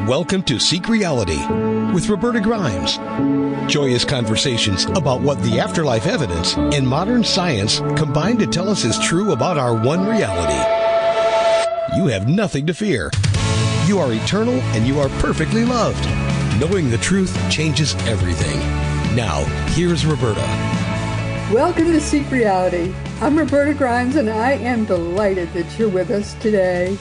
Welcome to Seek Reality with Roberta Grimes. Joyous conversations about what the afterlife evidence and modern science combine to tell us is true about our one reality. You have nothing to fear. You are eternal and you are perfectly loved. Knowing the truth changes everything. Now, here's Roberta. Welcome to Seek Reality. I'm Roberta Grimes and I am delighted that you're with us today.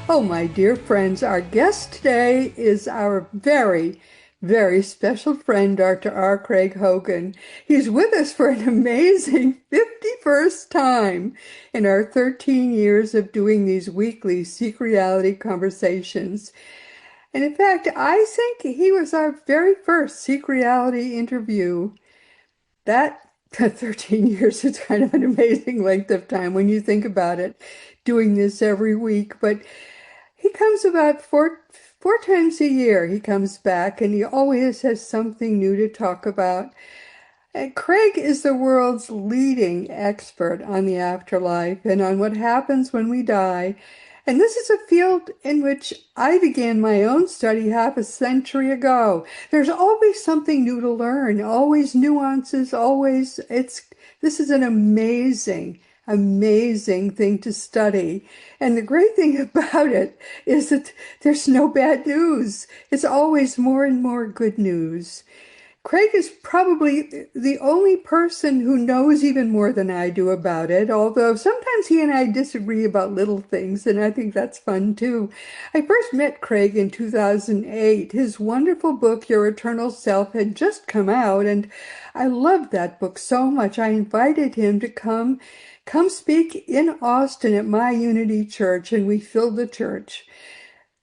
Oh, my dear friends, our guest today is our very, very special friend, Dr. R. Craig Hogan. He's with us for an amazing 51st time in our 13 years of doing these weekly Seek Reality conversations. And in fact, I think he was our very first Seek Reality interview. That 13 years is kind of an amazing length of time when you think about it, doing this every week. But he comes about four times a year. He comes back and he always has something new to talk about. And Craig is the world's leading expert on the afterlife and on what happens when we die. And this is a field in which I began my own study half a century ago. There's always something new to learn, always nuances, this is an amazing thing to study. And the great thing about it is that there's no bad news. It's always more and more good news. Craig is probably the only person who knows even more than I do about it, although sometimes he and I disagree about little things, and I think that's fun too. I first met Craig in 2008. His wonderful book, Your Eternal Self, had just come out, and I loved that book so much. I invited him to come speak in Austin at my Unity Church, and we filled the church.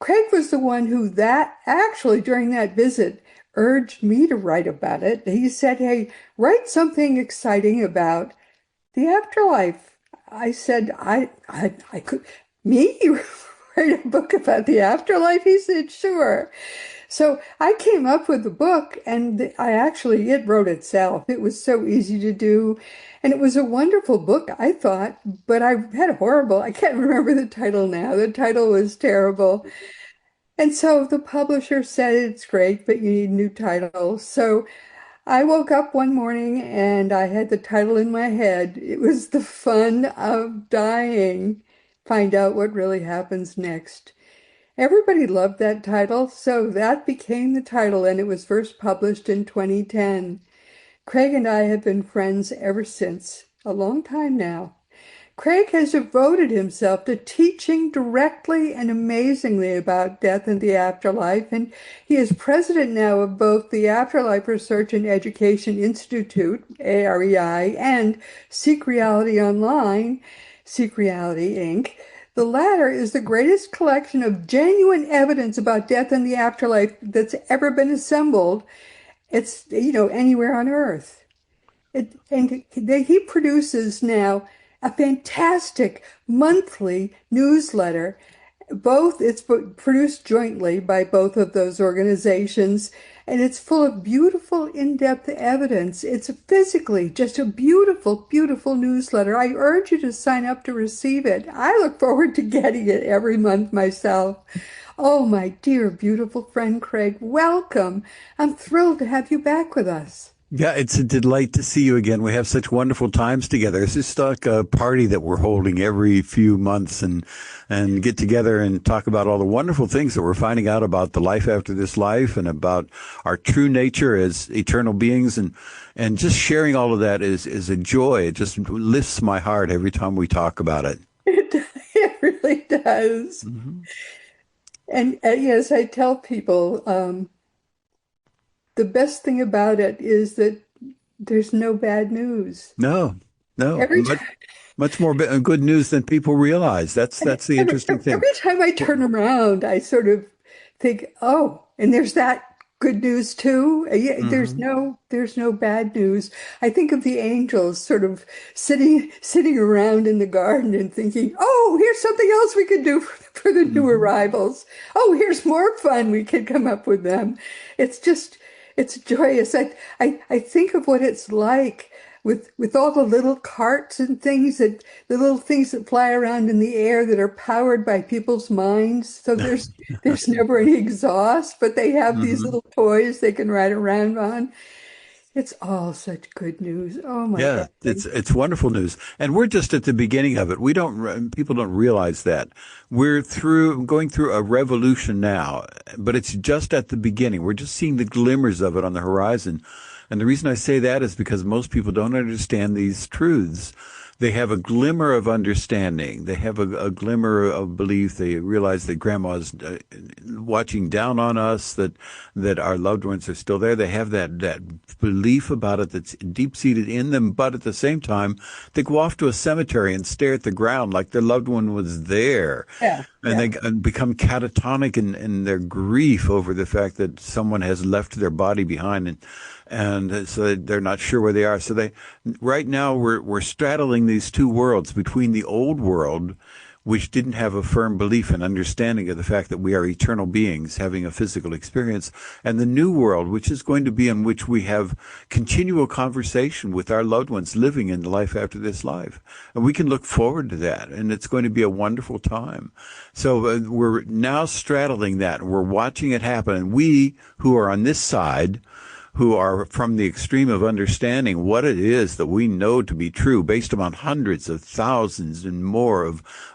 Craig was the one who during that visit, urged me to write about it. He said, "Hey, write something exciting about the afterlife." I said, I could, me? Write a book about the afterlife? He said, "Sure." So I came up with the book and it wrote itself. It was so easy to do. And it was a wonderful book, I thought, but I can't remember the title now. The title was terrible. And so the publisher said, "It's great, but you need a new title." So I woke up one morning and I had the title in my head. It was The Fun of Dying. Find out what really happens next. Everybody loved that title, so that became the title, and it was first published in 2010. Craig and I have been friends ever since, a long time now. Craig has devoted himself to teaching directly and amazingly about death and the afterlife, and he is president now of both the Afterlife Research and Education Institute, AREI, and Seek Reality Online, Seek Reality, Inc. The latter is the greatest collection of genuine evidence about death and the afterlife that's ever been assembled. It's, anywhere on Earth. He produces now a fantastic monthly newsletter. It's produced jointly by both of those organizations, and it's full of beautiful, in-depth evidence. It's physically just a beautiful, beautiful newsletter. I urge you to sign up to receive it. I look forward to getting it every month myself. Oh, my dear, beautiful friend Craig, welcome. I'm thrilled to have you back with us. Yeah, it's a delight to see you again. We have such wonderful times together. It's just like a party that we're holding every few months and get together and talk about all the wonderful things that we're finding out about the life after this life and about our true nature as eternal beings. And just sharing all of that is a joy. It just lifts my heart every time we talk about it. It really does. Mm-hmm. And yes, I tell people, the best thing about it is that there's no bad news. No. Much more good news than people realize. That's the interesting thing. Every time I turn around, I sort of think, oh, and there's that good news too. Mm-hmm. There's no bad news. I think of the angels sort of sitting around in the garden and thinking, oh, here's something else we could do for the new arrivals. Oh, here's more fun we could come up with them. It's joyous. I think of what it's like with all the little carts and things that the little things that fly around in the air that are powered by people's minds. So there's never any exhaust, but they have these Hmm. little toys they can ride around on. It's all such good news. Oh my Yeah, God. it's wonderful news, and we're just at the beginning of it. We don't People don't realize that we're through going through a revolution now, but it's just at the beginning. We're just seeing the glimmers of it on the horizon, and the reason I say that is because most people don't understand these truths. They have a glimmer of understanding. They have a glimmer of belief. They realize that grandma's watching down on us, that our loved ones are still there. They have that belief about it that's deep seated in them. But at the same time, they go off to a cemetery and stare at the ground like their loved one was there. Yeah, And yeah. they become catatonic in their grief over the fact that someone has left their body behind, and so they're not sure where they are. So right now we're straddling these two worlds between the old world, which didn't have a firm belief and understanding of the fact that we are eternal beings having a physical experience, and the new world, which is going to be in which we have continual conversation with our loved ones living in the life after this life. And we can look forward to that, and it's going to be a wonderful time. So we're now straddling that, and we're watching it happen. And we who are on this side, who are from the extreme of understanding what it is that we know to be true based upon hundreds of thousands and more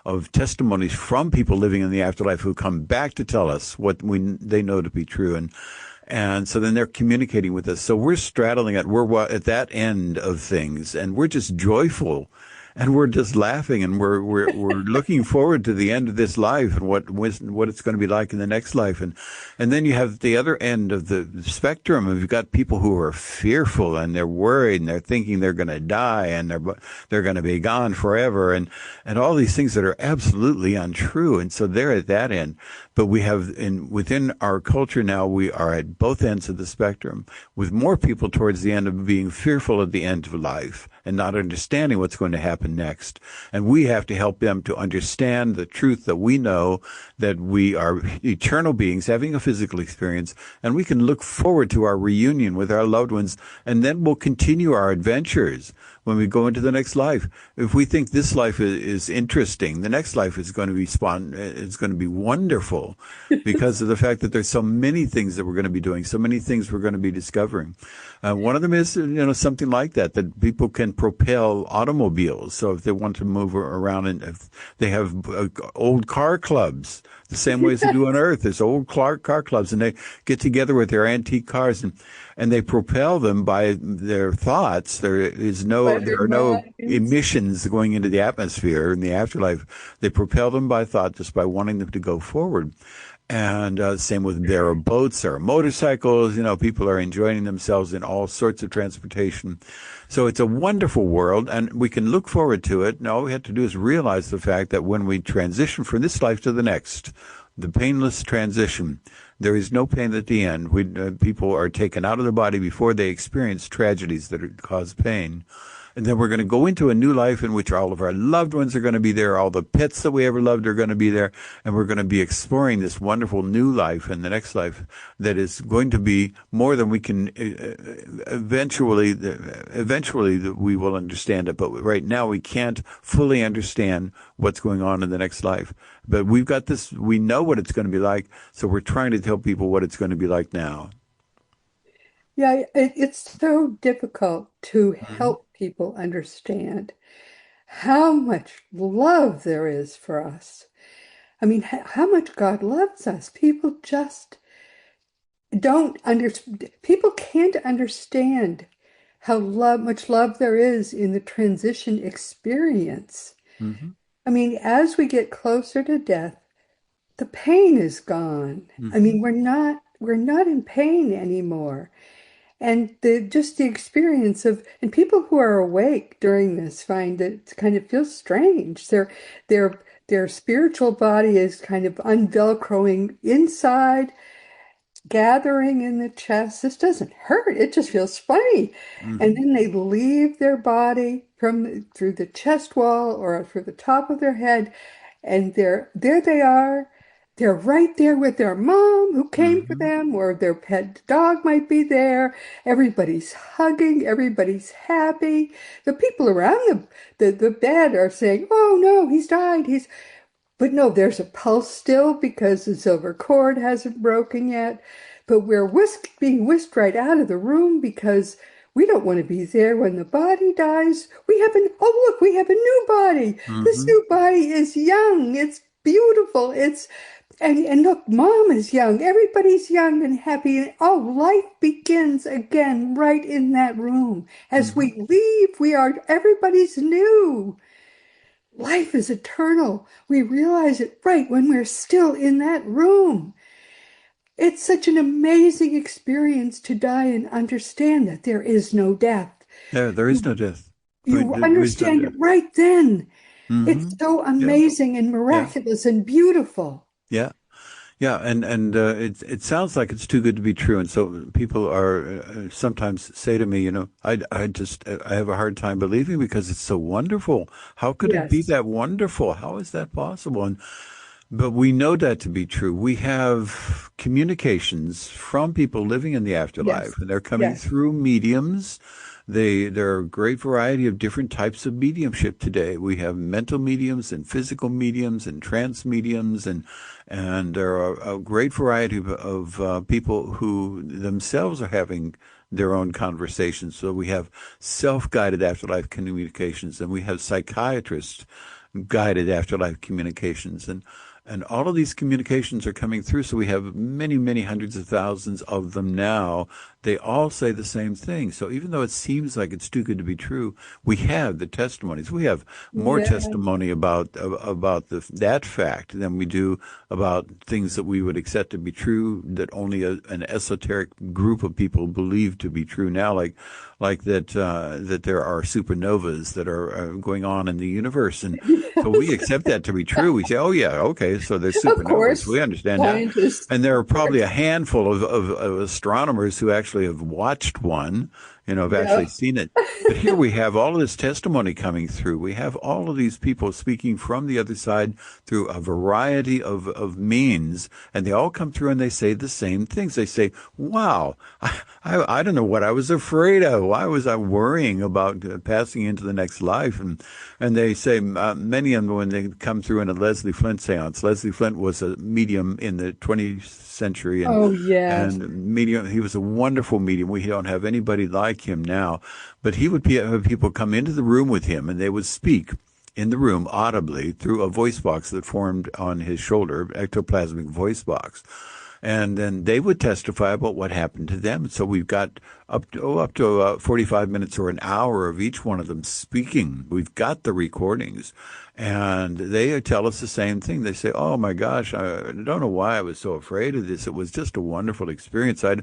of testimonies from people living in the afterlife who come back to tell us what they know to be true. And so then they're communicating with us. So we're straddling it. We're at that end of things, and we're just joyful, and we're just laughing, and we're looking forward to the end of this life and what it's going to be like in the next life. And then you have the other end of the spectrum. And you've got people who are fearful, and they're worried, and they're thinking they're going to die, and they're going to be gone forever, and all these things that are absolutely untrue. And so they're at that end. But we have within our culture now, we are at both ends of the spectrum, with more people towards the end of being fearful at the end of life and not understanding what's going to happen next. And we have to help them to understand the truth that we know, that we are eternal beings having a physical experience, and we can look forward to our reunion with our loved ones, and then we'll continue our adventures when we go into the next life. If we think this life is interesting, the next life is going to be it's going to be wonderful, because of the fact that there's so many things that we're going to be doing, so many things we're going to be discovering. One of them is, something like that people can propel automobiles. So if they want to move around, and if they have old car clubs, the same way as they do on Earth, there's old car clubs, and they get together with their antique cars, and they propel them by their thoughts. By There their are no minds. emissions going into the atmosphere in the afterlife. They propel them by thought, just by wanting them to go forward. And same with, there are boats, there are motorcycles. People are enjoying themselves in all sorts of transportation. So it's a wonderful world, and we can look forward to it. And all we have to do is realize the fact that when we transition from this life to the next, the painless transition, there is no pain at the end. People are taken out of the body before they experience tragedies that cause pain. And then we're going to go into a new life in which all of our loved ones are going to be there. All the pets that we ever loved are going to be there. And we're going to be exploring this wonderful new life and the next life that is going to be more than we can eventually we will understand it. But right now we can't fully understand what's going on in the next life. But we've got this, we know what it's going to be like. So we're trying to tell people what it's going to be like now. Yeah, it's so difficult to Hmm. help people understand how much love there is for us. I mean, how much God loves us. People just don't understand. People can't understand how much love there is in the transition experience. Hmm. I mean, as we get closer to death, the pain is gone. I Hmm. mean, we're not in pain anymore. And just the experience of, and people who are awake during this find that it kind of feels strange. Their their spiritual body is kind of unvelcroing inside, gathering in the chest. This doesn't hurt. It just feels funny. And Hmm. then they leave their body through the chest wall or through the top of their head, and there they are. they're right there with their mom who came for Hmm. them, or their pet dog might be there. Everybody's hugging, everybody's happy. The people around the bed are saying, "Oh no, he's died. He's..." But no, there's a pulse still because the silver cord hasn't broken yet. But we're being whisked right out of the room because we don't want to be there when the body dies. Oh look, we have a new body. This Hmm. new body is young. It's beautiful. And look, mom is young. Everybody's young and happy. And oh, life begins again right in that room. As Hmm. we leave, everybody's new. Life is eternal. We realize it right when we're still in that room. It's such an amazing experience to die and understand that there is no death. There is no death. You There is no understand it death. right then. It's Hmm. so Yeah. amazing and Yeah. miraculous and beautiful. Yeah. Yeah, and it sounds like it's too good to be true, and so people are sometimes say to me, I have a hard time believing because it's so wonderful. How could it be Yes, that wonderful? How is that possible? And but we know that to be true. We have communications from people living in the yes, afterlife, and they're coming yes. through mediums. There are a great variety of different types of mediumship today. We have mental mediums and physical mediums and trance mediums, and there are a great variety of people who themselves are having their own conversations. So we have self-guided afterlife communications, and we have psychiatrists guided afterlife communications, and all of these communications are coming through. So we have many, many hundreds of thousands of them now. They all say the same thing. So even though it seems like it's too good to be true, we have the testimonies. We have more Yeah. testimony about that fact than we do about things that we would accept to be true that only an esoteric group of people believe to be true now, like that there are supernovas that are going on in the universe, and so we accept that to be true. We say, "Oh yeah, okay, so there's Of supernovas. course, We understand that." scientists, And there are of probably course. a handful of astronomers who actually have watched one, have actually Yeah. seen it. But here we have all of this testimony coming through. We have all of these people speaking from the other side through a variety of means, and they all come through and they say the same things. They say, "Wow, I don't know what I was afraid of. Why was I worrying about passing into the next life?" And they say, many of them, when they come through in a Leslie Flint seance. Leslie Flint was a medium in the 20th century, Oh, yes. and medium. He was a wonderful medium. We don't have anybody like him now, but he would have people come into the room with him, and they would speak in the room audibly through a voice box that formed on his shoulder, ectoplasmic voice box. And then they would testify about what happened to them. So we've got up to 45 minutes or an hour of each one of them speaking. We've got the recordings, and they tell us the same thing. They say, "Oh my gosh, I don't know why I was so afraid of this. It was just a wonderful experience. I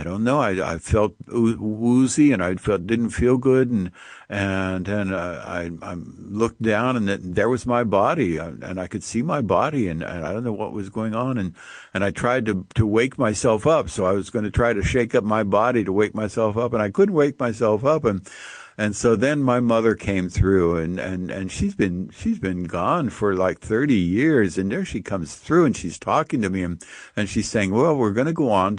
don't know. I felt woozy, and didn't feel good, and then I looked down, and there was my body, and I could see my body, and I don't know what was going on, and I tried to wake myself up. So I was going to try to shake up my body to wake myself up, and I couldn't wake myself up, and so then my mother came through, and she's been gone for like 30 years, and there she comes through, and she's talking to me, and she's saying, "Well, we're going to go on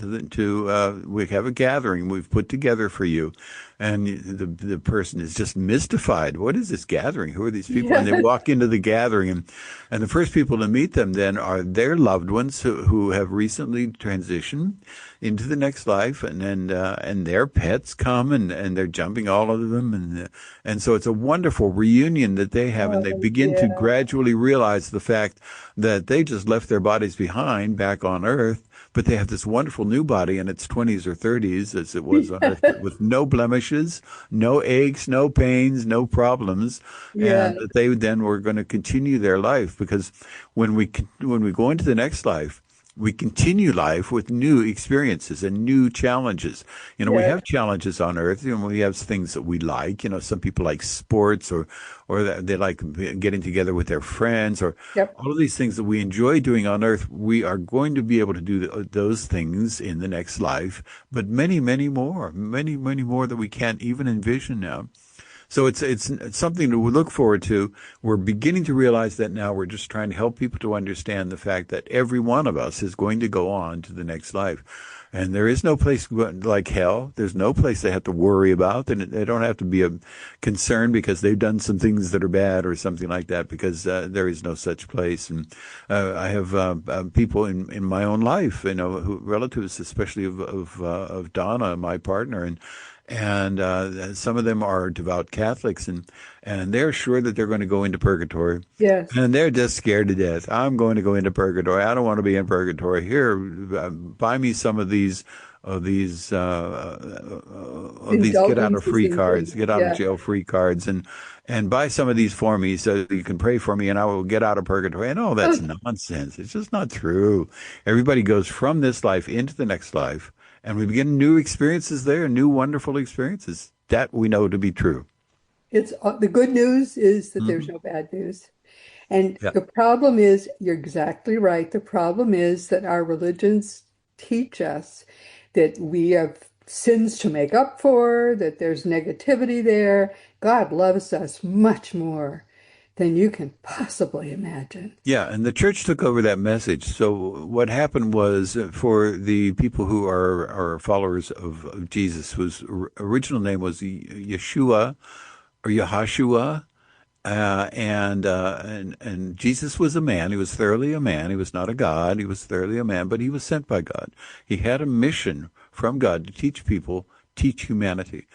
we have a gathering we've put together for you." And the person is just mystified. What is this gathering? Who are these people? And they Yeah. walk into the gathering, and the first people to meet them then are their loved ones who have recently transitioned into the next life, and their pets come, and they're jumping all of them, and so it's a wonderful reunion that they have, and they Oh, begin to yeah. gradually realize the fact that they just left their bodies behind back on Earth, but they have this wonderful new body in its 20s or 30s, as it was on Earth, but with no blemishes, no aches, no pains, no problems, Yeah. and that they then were going to continue their life, because when we go into the next life, we continue life with new experiences and new challenges. We Yeah. have challenges on Earth. We have things that we like. Some people like sports, or they like getting together with their friends, or Yep. all of these things that we enjoy doing on Earth. We are going to be able to do those things in the next life, but many, many more that we can't even envision now. So it's something to look forward to. We're beginning to realize that now. We're just trying to help people to understand the fact that every one of us is going to go on to the next life. And there is no place like hell. There's no place they have to worry about. And they don't have to be concerned because they've done some things that are bad or something like that, because there is no such place. And I have people in my own life, relatives, especially of Donna, my partner, and some of them are devout Catholics, and they're sure that they're going to go into purgatory. Yes. And they're just scared to death. I'm going to go into purgatory. I don't want to be in purgatory. Here, buy me some of these get out of free cards, get out of jail free cards, and buy some of these for me so you can pray for me and I will get out of purgatory. And that's nonsense. It's just not true. Everybody goes from this life into the next life, and we begin new experiences there, new wonderful experiences. That we know to be true. It's the good news is that there's no bad news. And the problem is, you're exactly right. The problem is that our religions teach us that we have sins to make up for, that there's negativity there. God loves us much more than you can possibly imagine. Yeah, and the church took over that message. So what happened was, for the people who are followers of Jesus, whose original name was Yeshua or Yahashua, and Jesus was a man. He was thoroughly a man. He was not a God. He was thoroughly a man, but he was sent by God. He had a mission from God to teach people, teach humanity.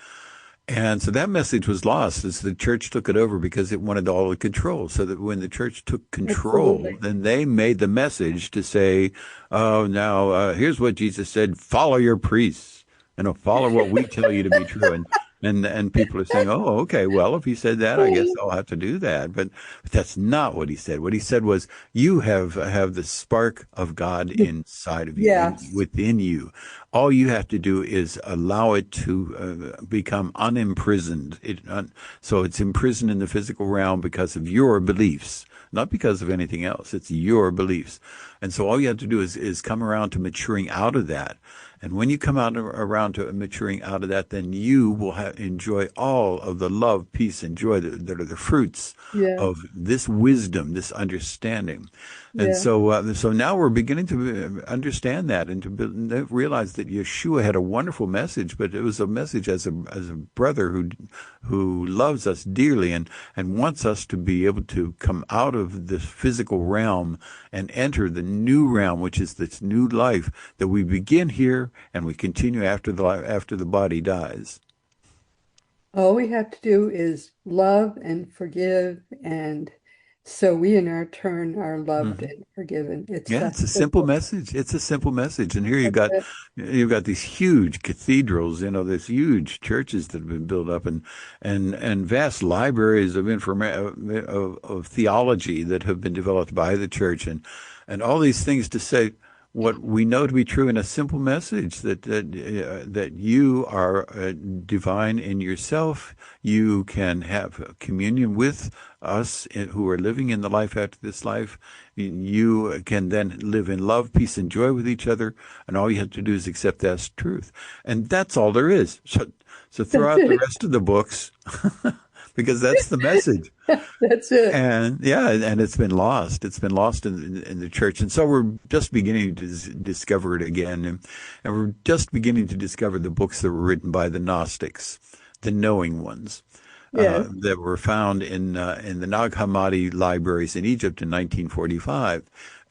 And so that message was lost as the church took it over, because it wanted all the control. So that when the church took control, then they made the message to say, oh, now here's what Jesus said: follow your priests, follow what we tell you to be true. And people are saying, oh, okay, well, if he said that, I guess I'll have to do that. But that's not what he said. What he said was, you have the spark of God inside of you, within you. All you have to do is allow it to become unimprisoned. So it's imprisoned in the physical realm because of your beliefs, not because of anything else. It's your beliefs. And so all you have to do is come around to maturing out of that. And when you come around to maturing out of that, then you will enjoy all of the love, peace, and joy that are the fruits of this wisdom, this understanding. And so now we're beginning to understand that, and to realize that Yeshua had a wonderful message, but it was a message as a brother who loves us dearly and wants us to be able to come out of this physical realm and enter the new realm, which is this new life that we begin here and we continue after the body dies. All we have to do is love and forgive, and so we in our turn are loved and forgiven. It's a simple message. It's a simple message. And here you've got these huge cathedrals, these huge churches that have been built up, and vast libraries of of theology that have been developed by the church, and all these things to say what we know to be true in a simple message, that you are divine in yourself. You can have communion with us who are living in the life after this life. You can then live in love, peace, and joy with each other, and all you have to do is accept that as truth. And that's all there is. So throw out the rest of the books. Because that's the message. That's it. And it's been lost. It's been lost in the church. And so we're just beginning to discover it again. And we're just beginning to discover the books that were written by the Gnostics, the knowing ones, that were found in the Nag Hammadi libraries in Egypt in 1945.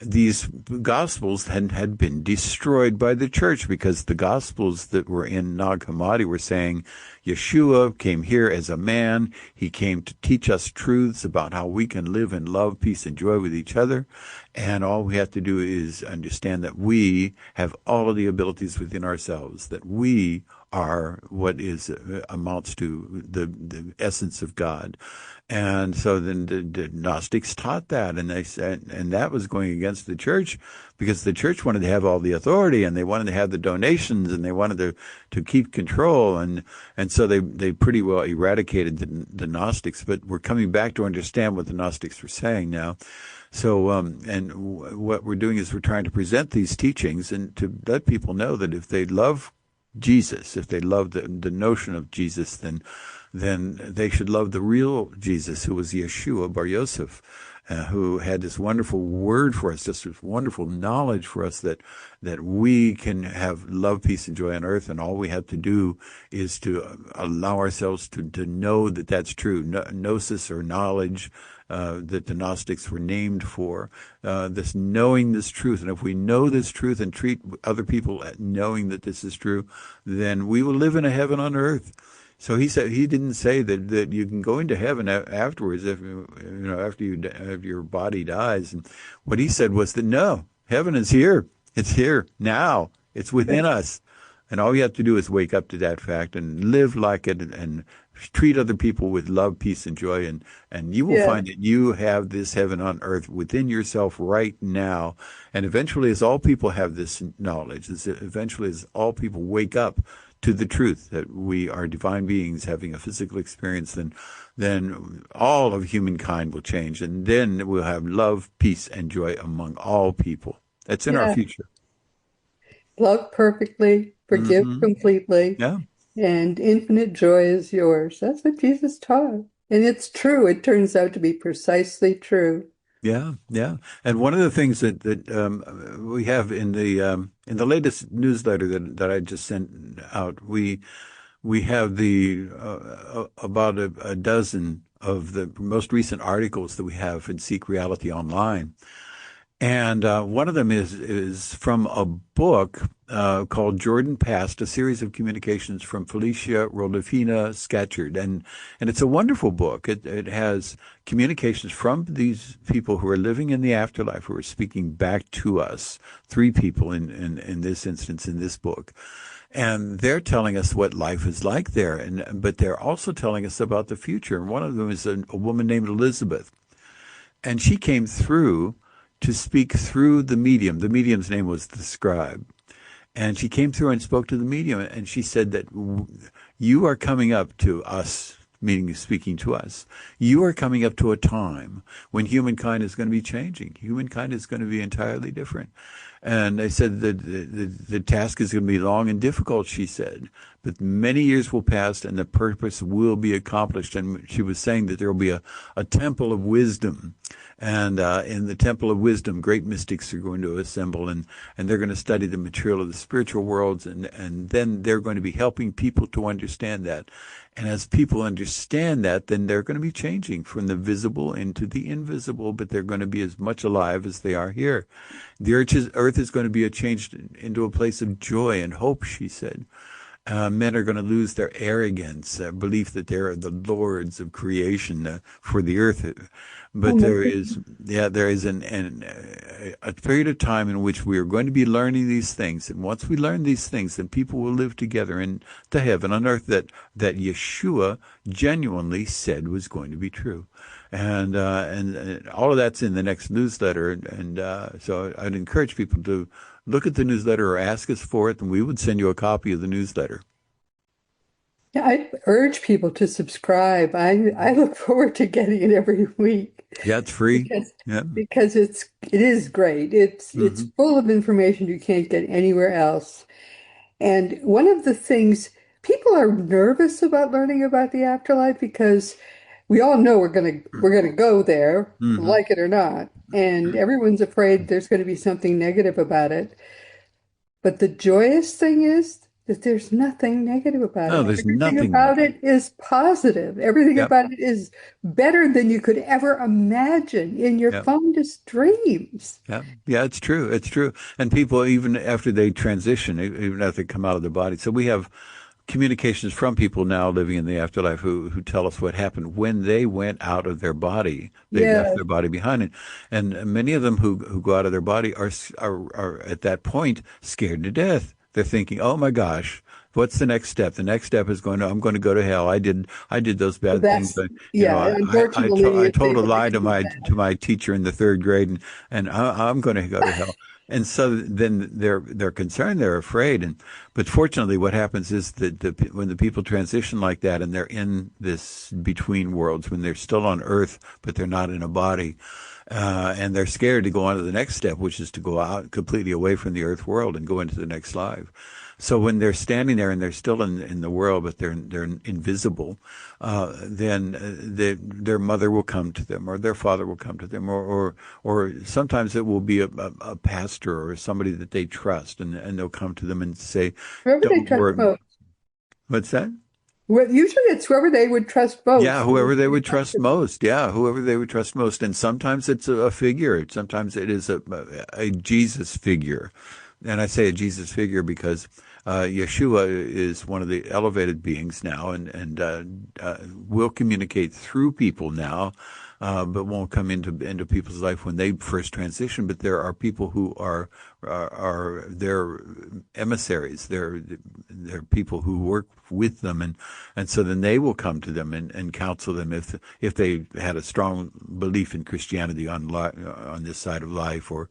These Gospels had been destroyed by the church, because the Gospels that were in Nag Hammadi were saying Yeshua came here as a man. He came to teach us truths about how we can live in love, peace, and joy with each other. And all we have to do is understand that we have all of the abilities within ourselves, that we are what amounts to the essence of God. And so then the Gnostics taught that, and they said, and that was going against the church, because the church wanted to have all the authority, and they wanted to have the donations, and they wanted to keep control, and so they pretty well eradicated the Gnostics. But we're coming back to understand what the Gnostics were saying now. So, and what we're doing is we're trying to present these teachings and to let people know that if they love Jesus, if they love the notion of Jesus, then then they should love the real Jesus, who was Yeshua Bar Yosef, who had this wonderful word for us, just this wonderful knowledge for us that we can have love, peace, and joy on earth, and all we have to do is to allow ourselves to know that that's true. Gnosis, or knowledge, that the Gnostics were named for, this knowing this truth. And if we know this truth and treat other people knowing that this is true, then we will live in a heaven on earth. So he said, he didn't say that you can go into heaven afterwards, if after your body dies. And what he said was that no, heaven is here. It's here now. It's within us. And all you have to do is wake up to that fact and live like it, and treat other people with love, peace, and joy. And you will find that you have this heaven on earth within yourself right now. And eventually, as all people have this knowledge, eventually as all people wake up to the truth that we are divine beings having a physical experience, then all of humankind will change. And then we'll have love, peace, and joy among all people. That's in our future. Love perfectly, forgive completely, Yeah. and infinite joy is yours. That's what Jesus taught. And it's true. It turns out to be precisely true. Yeah, yeah. And one of the things that we have in the latest newsletter that I just sent out, we have the about a dozen of the most recent articles that we have in Seek Reality Online. And one of them is from a book called Jordan Past, a series of communications from Felicia Rodolfina Scatchard. And it's a wonderful book. It has communications from these people who are living in the afterlife, who are speaking back to us, 3 people in this instance in this book. And they're telling us what life is like there. But they're also telling us about the future. And one of them is a woman named Elizabeth. And she came through to speak through the medium. The medium's name was the scribe. And she came through and spoke to the medium, and she said that you are coming up to us, meaning speaking to us. You are coming up to a time when humankind is going to be changing. Humankind is going to be entirely different. And they said that the task is going to be long and difficult, she said, but many years will pass and the purpose will be accomplished. And she was saying that there will be a temple of wisdom. And in the temple of wisdom, great mystics are going to assemble, and they're going to study the material of the spiritual worlds, and then they're going to be helping people to understand that. And as people understand that, then they're going to be changing from the visible into the invisible, but they're going to be as much alive as they are here. The earth is going to be changed into a place of joy and hope, she said. Men are going to lose their arrogance, belief that they're the lords of creation for the earth. But there is a period of time in which we are going to be learning these things. And once we learn these things, then people will live together in the heaven on earth that Yeshua genuinely said was going to be true. And all of that's in the next newsletter. And so I'd encourage people to look at the newsletter or ask us for it, and we would send you a copy of the newsletter. Yeah, I urge people to subscribe. I look forward to getting it every week. Yeah, it's free. Because it is great. It's full of information you can't get anywhere else. And one of the things, people are nervous about learning about the afterlife because we all know we're gonna go there, like it or not. And everyone's afraid there's going to be something negative about it. But the joyous thing is that there's nothing negative about it. No, there's nothing about it is positive. Everything about it is better than you could ever imagine in your fondest dreams. Yeah, it's true. It's true. And people, even after they transition, even after they come out of their body. So we have communications from people now living in the afterlife who tell us what happened when they went out of their body. They left their body behind. And many of them who go out of their body are at that point scared to death. They're thinking, oh my gosh, what's the next step? The next step is I'm going to go to hell. I did those bad things. But, unfortunately, I told a lie to my teacher in the 3rd grade, and I'm going to go to hell. And so then they're concerned, they're afraid. But fortunately, what happens is that when the people transition like that, and they're in this between worlds, when they're still on earth, but they're not in a body, and they're scared to go on to the next step, which is to go out completely away from the earth world and go into the next life. So when they're standing there and they're still in the world, but they're invisible, then their mother will come to them, or their father will come to them, or sometimes it will be a pastor or somebody that they trust, and they'll come to them and say, Whoever they "Don't trust worry." most. What's that? Well, usually it's whoever they would trust Yeah, most. whoever they would trust most. Yeah, whoever they would trust most. And sometimes it's a figure. Sometimes it is a Jesus figure. And I say a Jesus figure because Yeshua is one of the elevated beings now, and will communicate through people now, but won't come into people's life when they first transition. But there are people who are their emissaries. They're people who work with them, and so then they will come to them and counsel them if they had a strong belief in Christianity on this side of life, or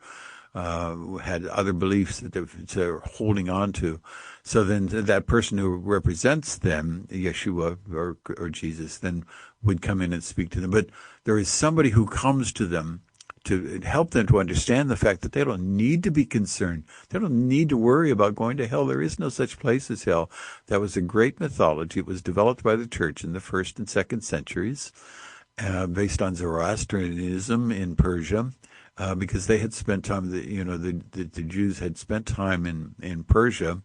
had other beliefs that they're holding on to. So then that person who represents them, Yeshua or Jesus, then would come in and speak to them. But there is somebody who comes to them to help them to understand the fact that they don't need to be concerned. They don't need to worry about going to hell. There is no such place as hell. That was a great mythology. It was developed by the church in the first and second centuries, based on Zoroastrianism in Persia, because they had spent time. The Jews had spent time in Persia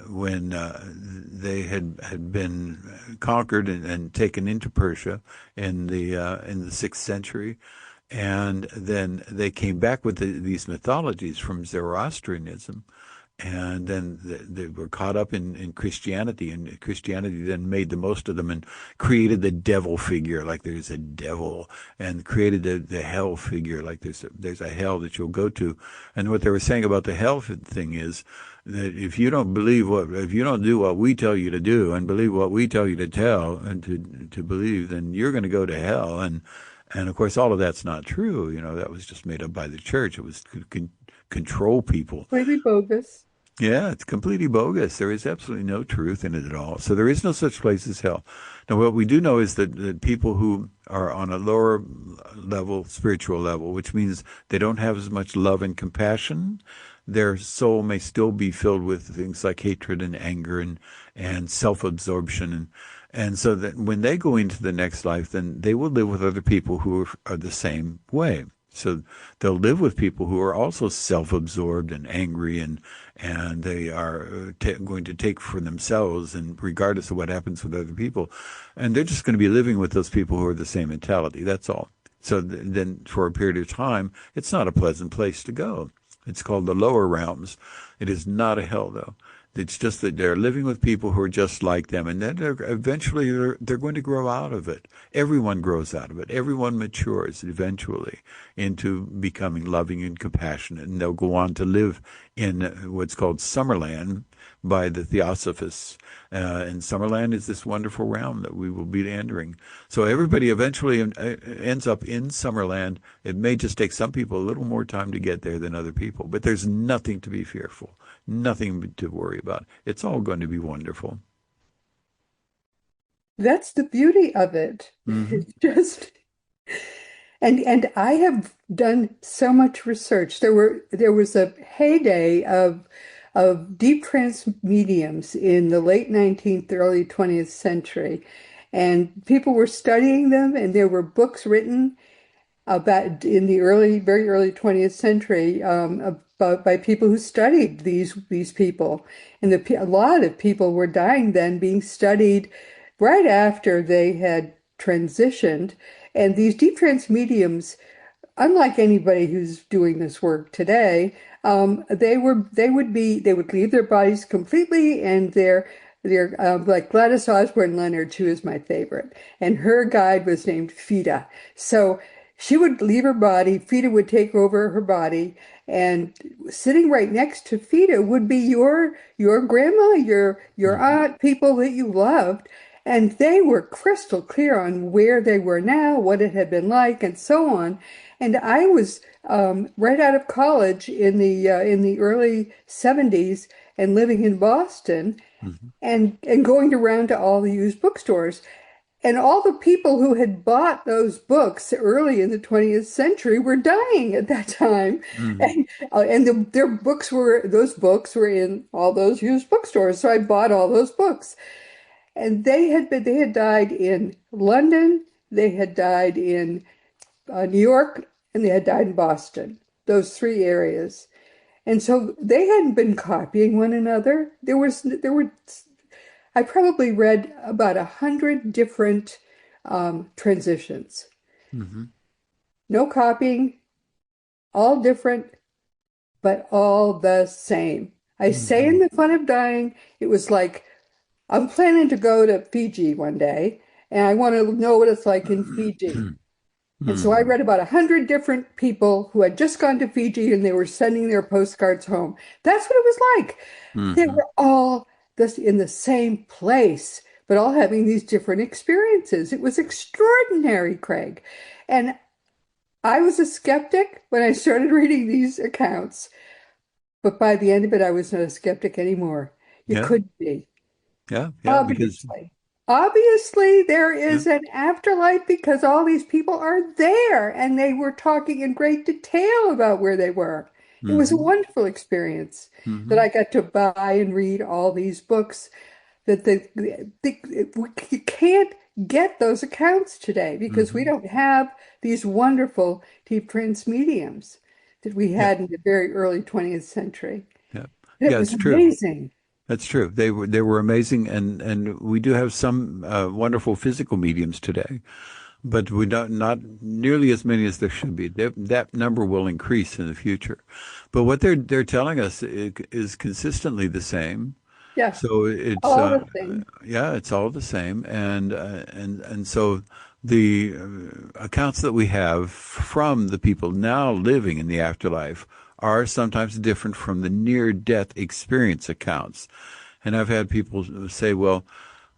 when they had been conquered and taken into Persia in the sixth century. And then they came back with these mythologies from Zoroastrianism, and then they were caught up in Christianity, and Christianity then made the most of them and created the devil figure, like there's a devil, and created the hell figure, like there's a hell that you'll go to. And what they were saying about the hell thing is that if you don't do what we tell you to do and believe what we tell you to tell and to believe, then you're going to go to hell. And of course, all of that's not true. That was just made up by the church. It was to control people. Completely bogus. Yeah, it's completely bogus. There is absolutely no truth in it at all. So there is no such place as hell. Now, what we do know is that people who are on a lower level, spiritual level, which means they don't have as much love and compassion, their soul may still be filled with things like hatred and anger and self-absorption. And so that when they go into the next life, then they will live with other people who are the same way. So they'll live with people who are also self-absorbed and angry, and they are going to take for themselves, and regardless of what happens with other people. And they're just going to be living with those people who are the same mentality. That's all. So then for a period of time, it's not a pleasant place to go. It's called the lower realms. It is not a hell, though. It's just that they're living with people who are just like them, and then eventually they're going to grow out of it. Everyone grows out of it. Everyone matures eventually into becoming loving and compassionate, and they'll go on to live in what's called Summerland by the Theosophists. And Summerland is this wonderful realm that we will be entering. So everybody eventually ends up in Summerland. It may just take some people a little more time to get there than other people, but there's nothing to be fearful. Nothing to worry about. It's all going to be wonderful. That's the beauty of it. Mm-hmm. It's just and I have done so much research. There was a heyday of deep trance mediums in the late 19th, early 20th century. And people were studying them, and there were books written about in the very early 20th century about by people who studied these people, and a lot of people were dying then, being studied right after they had transitioned, and these deep trance mediums, unlike anybody who's doing this work today, they would leave their bodies completely, and they're like Gladys Osborne Leonard, who is my favorite, and her guide was named Fida. So she would leave her body, Fida would take over her body, and sitting right next to Fida would be your grandma, your Mm-hmm. aunt, people that you loved. And they were crystal clear on where they were now, what it had been like, and so on. And I was right out of college in the early 70s and living in Boston Mm-hmm. and going around to all the used bookstores. And all the people who had bought those books early in the 20th century were dying at that time. Hmm. And their books were, those books were in all those used bookstores. So I bought all those books. And they had died in London, they had died in New York, and they had died in Boston, those three areas. And so they hadn't been copying one another. There were I probably read about 100 different transitions. Hmm. No copying, all different, but all the same. I say Hmm. in the fun of dying, it was like I'm planning to go to Fiji one day, and I want to know what it's like in Fiji. And so I Hmm. read about 100 different people who had just gone to Fiji and they were sending their postcards home. That's what it was like. They Hmm. were all this in the same place, but all having these different experiences. It was extraordinary, Craig. And I was a skeptic when I started reading these accounts, but by the end of it, I was not a skeptic anymore. You Yeah, couldn't be. yeah, yeah. Because Obviously. Obviously, there yeah. is an afterlife because all these people are there and they were talking in great detail about where they were. It was a Hmm. wonderful experience that Hmm. I got to buy and read all these books that you can't get those accounts today because we Hmm. don't have these wonderful deep trance mediums that we Yeah, had in the very early 20th century. yeah, It yeah. was It's true. amazing. That's true. They were amazing, and we do have some wonderful physical mediums today, but we don't not nearly as many as there should be. That number will increase in the future, but what they're telling us is consistently the same. Yeah, So it's all the things. yeah, it's all the same, and so the accounts that we have from the people now living in the afterlife are sometimes different from the near-death experience accounts. And I've had people say, well,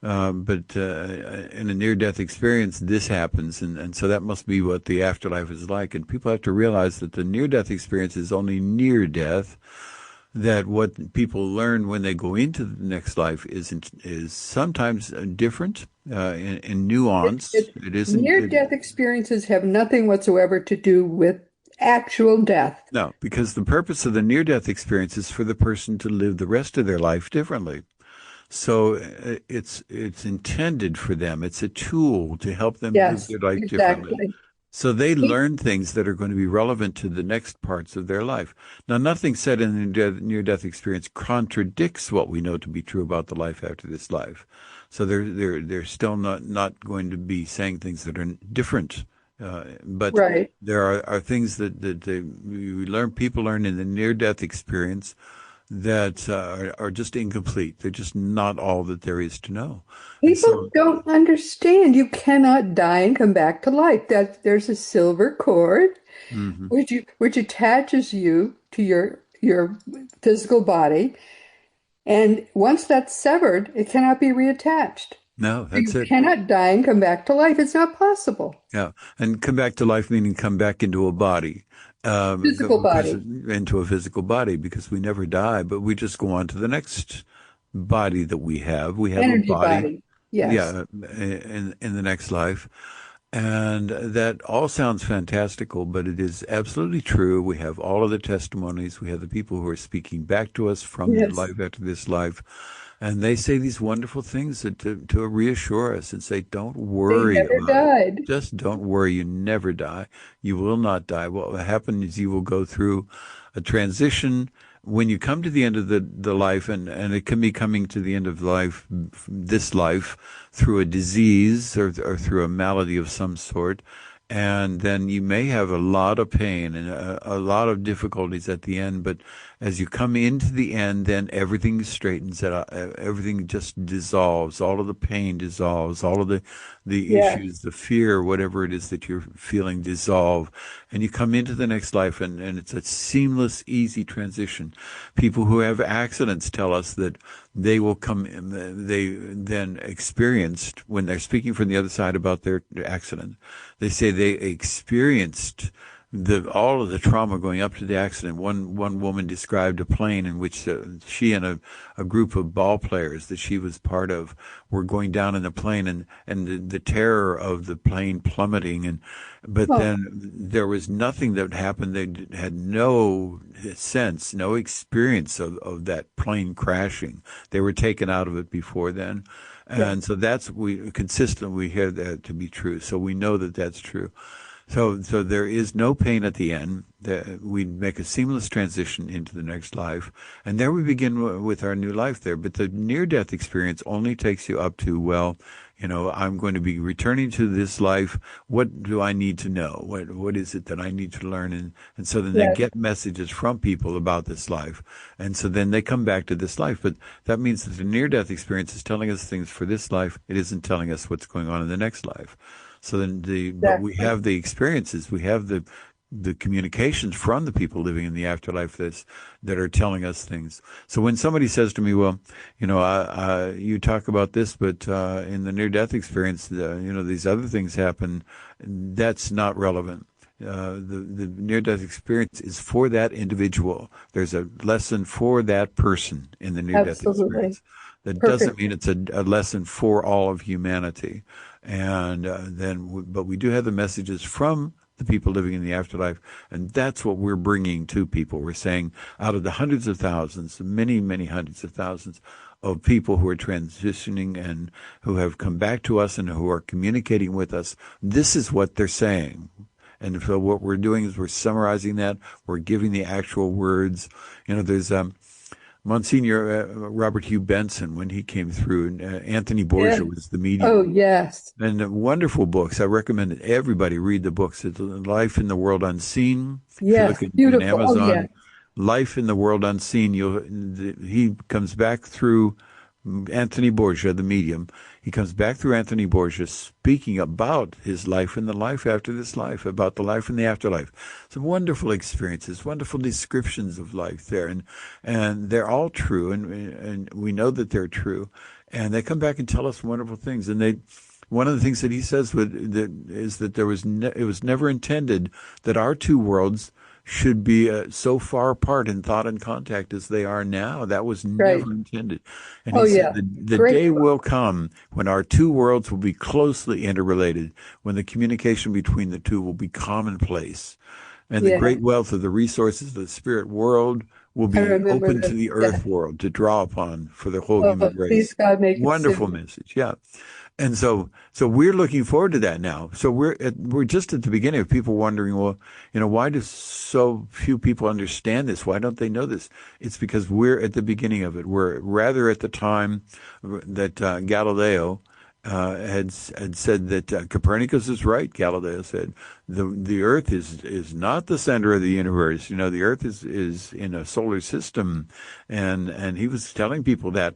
but in a near-death experience, this happens, and so that must be what the afterlife is like. And people have to realize that the near-death experience is only near death, that what people learn when they go into the next life is sometimes different in nuance. It It isn't it, near-death experiences have nothing whatsoever to do with actual death. no, because the purpose of the near-death experience is for the person to live the rest of their life differently. So it's intended for them. It's a tool to help them live Yes, their life differently. exactly. So they He- learn things that are going to be relevant to the next parts of their life. Now, nothing said in the near-death experience contradicts what we know to be true about the life after this life. So they're still not going to be saying things that are different. But Right. there are things we learn, people learn in the near-death experience that are just incomplete. They're just not all that there is to know. And People so, don't understand you cannot die and come back to life. That there's a silver cord mhm. which attaches you to your physical body, and once that's severed, it cannot be reattached. No, So that's you it. cannot die and come back to life. It's not possible. Yeah, and come back to life meaning come back into a body, Physical because body, into a physical body, because we never die, but we just go on to the next body that we have. We have a energy body, body. Yes. yeah, in the next life, and that all sounds fantastical, but it is absolutely true. We have all of the testimonies. We have the people who are speaking back to us from the Yes. life after this life. And they say these wonderful things to reassure us and say, don't They worry never about it. died. Just don't worry. You never die. You will not die. What will happen is you will go through a transition when you come to the end of the life, and it can be coming to the end of life, this life, through a disease or through a malady of some sort. And then you may have a lot of pain and a lot of difficulties at the end. But as you come into the end, then everything straightens out. Everything just dissolves. All of the pain dissolves. All of the Yeah. issues, the fear, whatever it is that you're feeling dissolve. And you come into the next life, and it's a seamless, easy transition. People who have accidents tell us that they will come, they then experienced, when they're speaking from the other side about their accident, they say they experienced the all of the trauma going up to the accident. One woman described a plane in which she and a group of ball players that she was part of were going down in the plane, and the terror of the plane plummeting, but Oh, then there was nothing that happened. They had no sense, no experience of that plane crashing. They were taken out of it before then. yeah, And so we consistently hear that to be true. So we know that that's true. So there is no pain at the end. We make a seamless transition into the next life, and there we begin with our new life there. But the near-death experience only takes you up to, well, I'm going to be returning to this life. What do I need to know? What is it that I need to learn? And so then they yeah, get messages from people about this life, and so then they come back to this life. But that means that the near-death experience is telling us things for this life. It isn't telling us what's going on in the next life. So then but we exactly. have the experiences, we have the communications from the people living in the afterlife that are telling us things. So when somebody says to me, well, you talk about this, but in the near-death experience, these other things happen, that's not relevant. The near-death experience is for that individual. There's a lesson for that person in the near-death Absolutely. experience. That doesn't Perfect. mean it's a lesson for all of humanity. And but we do have the messages from the people living in the afterlife, and that's what we're bringing to people. We're saying out of the hundreds of thousands, many, many hundreds of thousands of people who are transitioning and who have come back to us and who are communicating with us, this is what they're saying. And so what we're doing is we're summarizing that. We're giving the actual words. There's Monsignor Robert Hugh Benson, when he came through, and Anthony Yeah. Borgia was the Oh, medium. yes. And wonderful books. I recommend that everybody read the books. It's Life in the World Unseen. If you look Yes. in Beautiful. Oh, yeah. Amazon, Life in the World Unseen, he comes back through Anthony Borgia, the medium. He comes back through Anthony Borgia speaking about his life and the life after this life, about the life in the afterlife. Some wonderful experiences, wonderful descriptions of life there. And they're all true. And we know that they're true. And they come back and tell us wonderful things. One of the things that he says is that it was never intended that our two worlds should be so far apart in thought and contact as they are now. That was Right. never intended. And Oh, he said yeah. the Great. day will come when our two worlds will be closely interrelated, when the communication between the two will be commonplace, and the Yeah. great wealth of the resources of the spirit world will I be remember open to that. the Yeah. earth world to draw upon for the whole Oh, human please, race. God, make it Wonderful soon. message. Yeah. And so we're looking forward to that now. So we're just at the beginning of people wondering, well, why do so few people understand this? Why don't they know this? It's because we're at the beginning of it. We're rather at the time that Galileo had said that Copernicus is right. Galileo said the Earth is not the center of the universe. The Earth is in a solar system, and he was telling people that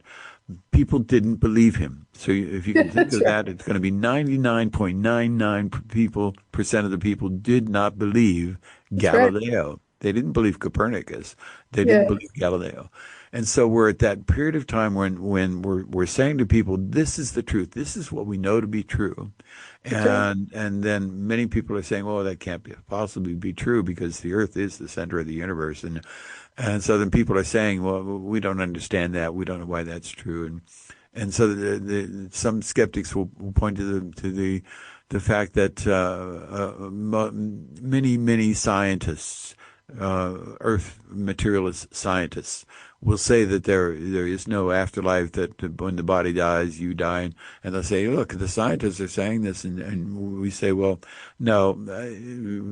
people didn't believe him. So if you can think That's of right. that, it's going to be 99.99 percent of the people did not believe That's right. Galileo. They didn't believe Copernicus. They didn't Yeah. believe Galileo. And so we're at that period of time when we're saying to people, this is the truth. This is what we know to be true. That's right. And then many people are saying, well, that can't possibly be true because the earth is the center of the universe. And so then people are saying, well, we don't understand that. We don't know why that's true. And so some skeptics will point the fact that many scientists, Earth materialist scientists, will say that there is no afterlife, that when the body dies, you die. And they'll say, look, the scientists are saying this. And we say, well, no,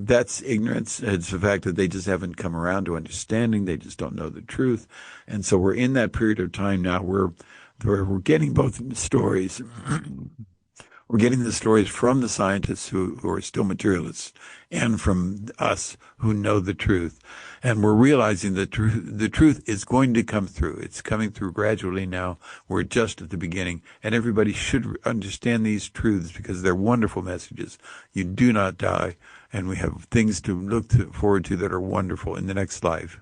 that's ignorance. It's the fact that they just haven't come around to understanding. They just don't know the truth. And so we're in that period of time now where we're getting both stories. We're getting the stories from the scientists who are still materialists and from us who know the truth. And we're realizing that the truth is going to come through. It's coming through gradually now. We're just at the beginning. And everybody should understand these truths because they're wonderful messages. You do not die. And we have things to forward to that are wonderful in the next life.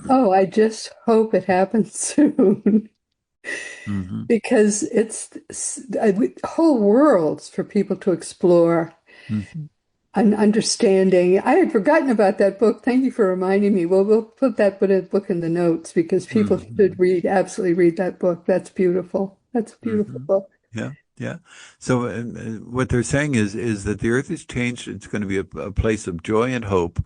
Oh, I just hope it happens soon Mm-hmm. because it's whole worlds for people to explore. Mm-hmm. an understanding. I had forgotten about that book. Thank you for reminding me. Well, we'll put that book in the notes because people should absolutely read that book. That's beautiful. That's a beautiful Hmm. book. Yeah, yeah. So what they're saying is that the earth has changed. It's going to be a place of joy and hope.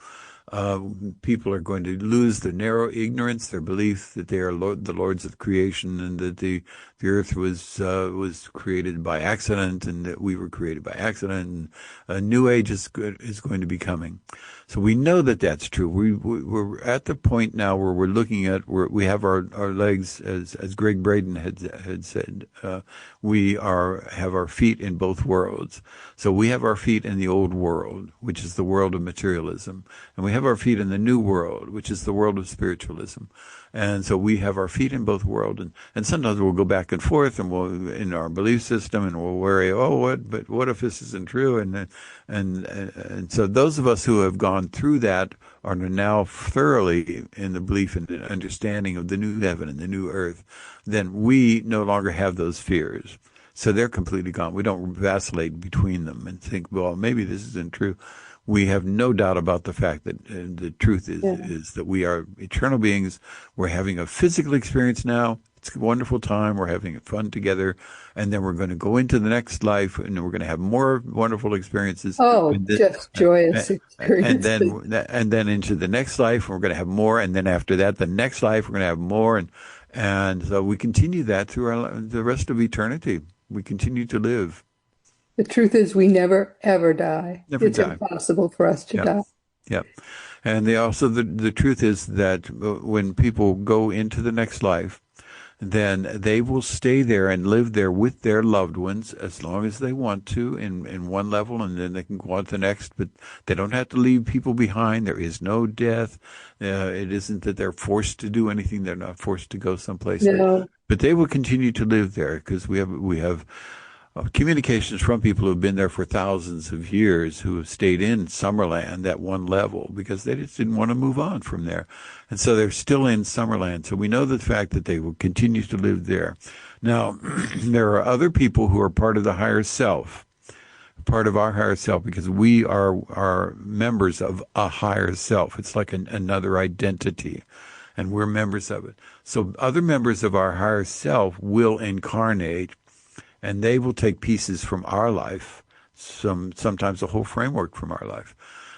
Uh, People are going to lose their narrow ignorance, their belief that they are the lords of creation, and that the earth was created by accident, and that we were created by accident. And a new age is going to be coming. So we know that that's true. We're at the point now where we're looking at where we have our legs, as Greg Braden had said, have our feet in both worlds. So we have our feet in the old world, which is the world of materialism, and we have our feet in the new world, which is the world of spiritualism. And so we have our feet in both worlds, and sometimes we'll go back and forth, and we'll in our belief system, and we'll worry, but what if this isn't true? And so those of us who have gone through that are now thoroughly in the belief and understanding of the new heaven and the new earth. Then we no longer have those fears. So they're completely gone. We don't vacillate between them and think, well, maybe this isn't true. We have no doubt about the fact that the truth is that we are eternal beings. We're having a physical experience now. It's a wonderful time. We're having fun together. And then we're going to go into the next life, and we're going to have more wonderful experiences. Oh, And then, just joyous and experiences. then into the next life, we're going to have more. And then after that, the next life, we're going to have more. And so we continue that through the rest of eternity. We continue to live. The truth is we never, ever die. Never It's die. impossible for us to Yep. die. Yep. And the truth is that when people go into the next life, then they will stay there and live there with their loved ones as long as they want to in one level, and then they can go on to the next. But they don't have to leave people behind. There is no death. It isn't that they're forced to do anything. They're not forced to go someplace. No, But they will continue to live there because we have communications from people who have been there for thousands of years who have stayed in Summerland at one level because they just didn't want to move on from there. And so they're still in Summerland. So we know the fact that they will continue to live there. Now, there are other people who are part of the higher self, part of our higher self, because we are members of a higher self. It's like another identity, and we're members of it. So other members of our higher self will incarnate, and they will take pieces from our life, sometimes the whole framework from our life.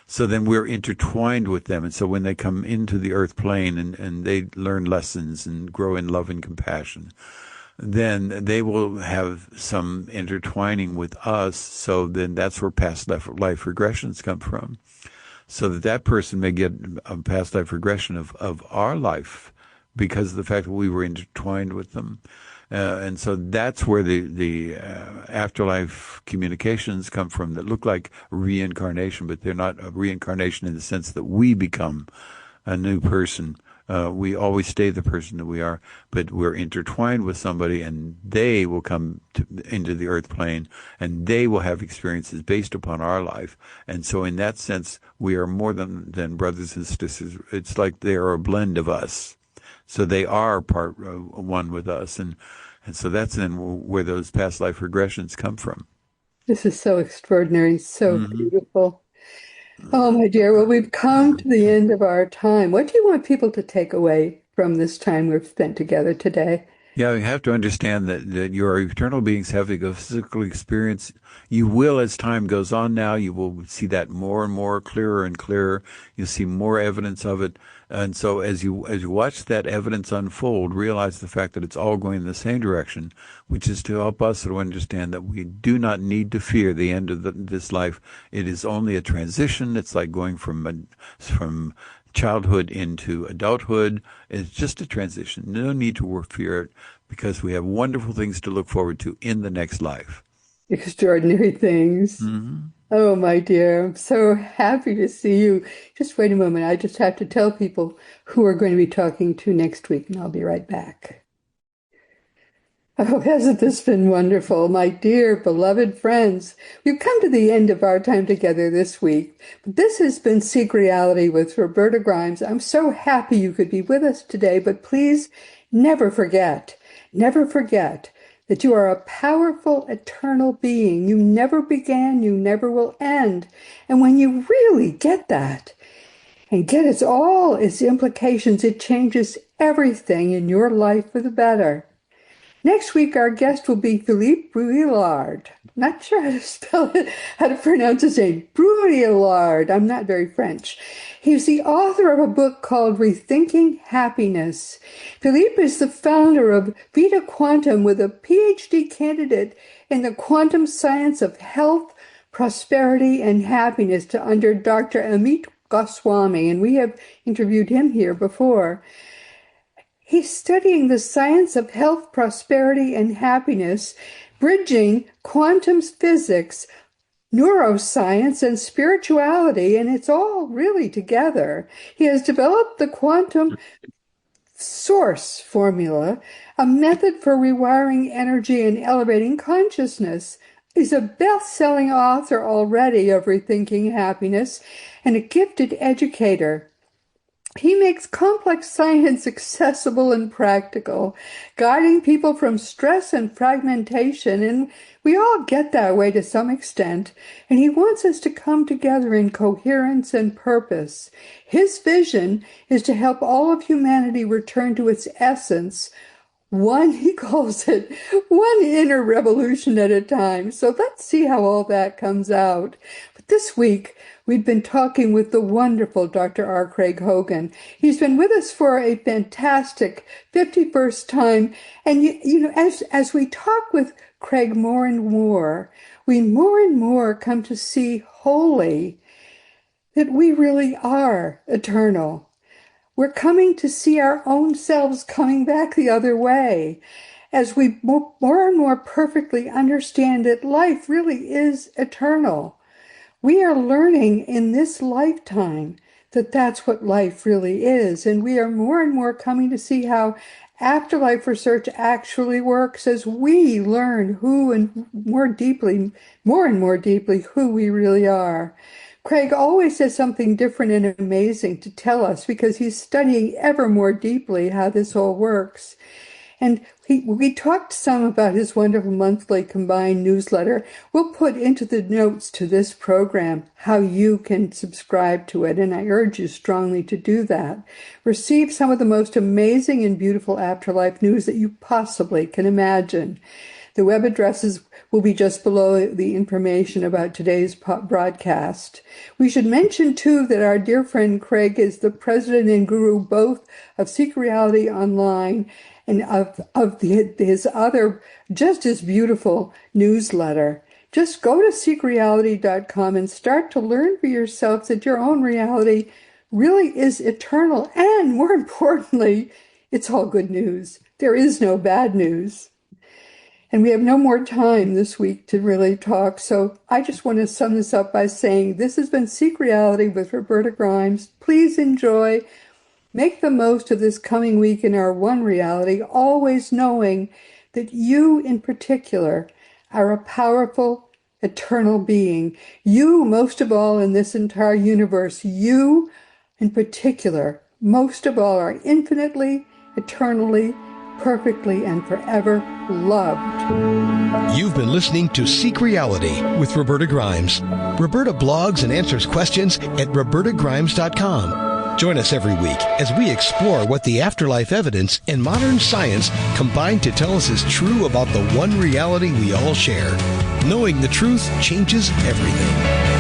So then we're intertwined with them. And so when they come into the earth plane and they learn lessons and grow in love and compassion, then they will have some intertwining with us. So then that's where past life regressions come from. So that person may get a past life regression of our life because of the fact that we were intertwined with them. And so that's where the afterlife communications come from that look like reincarnation, but they're not a reincarnation in the sense that we become a new person. We always stay the person that we are, but we're intertwined with somebody, and they will come into the earth plane, and they will have experiences based upon our life. And so in that sense, we are more than brothers and sisters. It's like they are a blend of us. So they are part one with us, and so that's then where those past life regressions come from. this is so extraordinary, so Hmm. beautiful. Oh, my dear. Well, we've come to the end of our time. What do you want people to take away from this time we've spent together today? Yeah, you have to understand that your eternal beings having a physical experience. You will, as time goes on now, you will see that more and more clearer and clearer. You'll see more evidence of it. And so as you watch that evidence unfold, realize the fact that it's all going in the same direction, which is to help us to understand that we do not need to fear the end of this life. It is only a transition. It's like going from childhood into adulthood. It's just a transition. No need to fear it because we have wonderful things to look forward to in the next life. Extraordinary things. Hmm. Oh, my dear. I'm so happy to see you. Just wait a moment. I just have to tell people who we're going to be talking to next week, and I'll be right back. Oh, hasn't this been wonderful, my dear beloved friends? We've come to the end of our time together this week, but this has been Seek Reality with Roberta Grimes. I'm so happy you could be with us today, but please never forget that you are a powerful, eternal being. You never began, you never will end. And when you really get that, and get all its implications, it changes everything in your life for the better. Next week, our guest will be Philippe Brouillard. Not sure how to spell it, how to pronounce his name. Brouillard. I'm not very French. He's the author of a book called Rethinking Happiness. Philippe is the founder of Vita Quantum, with a PhD candidate in the quantum science of health, prosperity, and happiness under Dr. Amit Goswami, and we have interviewed him here before. He's studying the science of health, prosperity, and happiness, bridging quantum physics, neuroscience, and spirituality, and it's all really together. He has developed the quantum source formula, a method for rewiring energy and elevating consciousness. He's a best-selling author already of Rethinking Happiness and a gifted educator. He makes complex science accessible and practical, guiding people from stress and fragmentation, and we all get that way to some extent, and he wants us to come together in coherence and purpose. His vision is to help all of humanity return to its essence, he calls it, one inner revolution at a time. So let's see how all that comes out. But this week, we've been talking with the wonderful Dr. R. Craig Hogan. He's been with us for a fantastic 51st time. And, as we talk with Craig more and more, we more and more come to see wholly that we really are eternal. We're coming to see our own selves coming back the other way as we more and more perfectly understand that life really is eternal. We are learning in this lifetime that that's what life really is, and we are more and more coming to see how afterlife research actually works as we learn more and more deeply who we really are. Craig always has something different and amazing to tell us because he's studying ever more deeply how this all works. And we talked some about his wonderful monthly combined newsletter. We'll put into the notes to this program how you can subscribe to it, and I urge you strongly to do that. Receive some of the most amazing and beautiful afterlife news that you possibly can imagine. The web addresses will be just below the information about today's broadcast. We should mention, too, that our dear friend Craig is the president and guru both of Seek Reality Online and of his other just as beautiful newsletter. Just go to seekreality.com and start to learn for yourself that your own reality really is eternal. And more importantly, it's all good news. There is no bad news. And we have no more time this week to really talk. So I just want to sum this up by saying this has been Seek Reality with Roberta Grimes. Please enjoy. Make the most of this coming week in our one reality, always knowing that you in particular are a powerful, eternal being. You, most of all in this entire universe, you in particular, most of all, are infinitely, eternally, perfectly, and forever loved. You've been listening to Seek Reality with Roberta Grimes. Roberta blogs and answers questions at robertagrimes.com. Join us every week as we explore what the afterlife evidence and modern science combine to tell us is true about the one reality we all share. Knowing the truth changes everything.